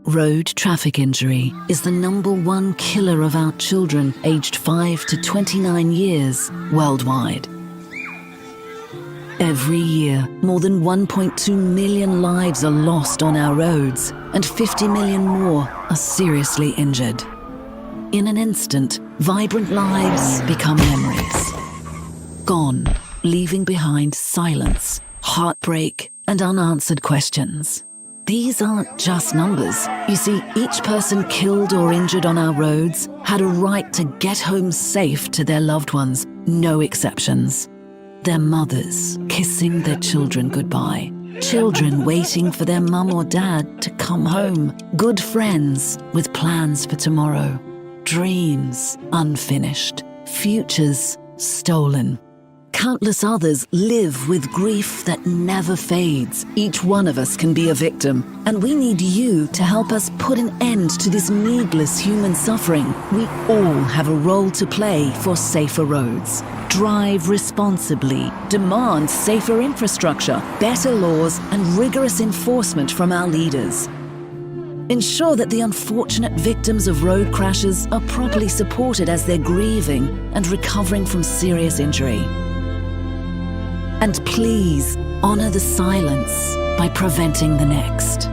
Road traffic injury is the #1 killer of our children aged 5 to 29 years worldwide. Every year, more than 1.2 million lives are lost on our roads, and 50 million more are seriously injured. In an instant, vibrant lives become memories. Gone, leaving behind silence, heartbreak, and unanswered questions. These aren't just numbers. You see, each person killed or injured on our roads had a right to get home safe to their loved ones, no exceptions. Their mothers kissing their children goodbye, children waiting for their mum or dad to come home, good friends with plans for tomorrow, dreams unfinished, futures stolen. Countless others live with grief that never fades. Each one of us can be a victim, and we need you to help us put an end to this needless human suffering. We all have a role to play for safer roads. Drive responsibly, demand safer infrastructure, better laws, and rigorous enforcement from our leaders. Ensure that the unfortunate victims of road crashes are properly supported as they're grieving and recovering from serious injury. And please, honor the silence by preventing the next.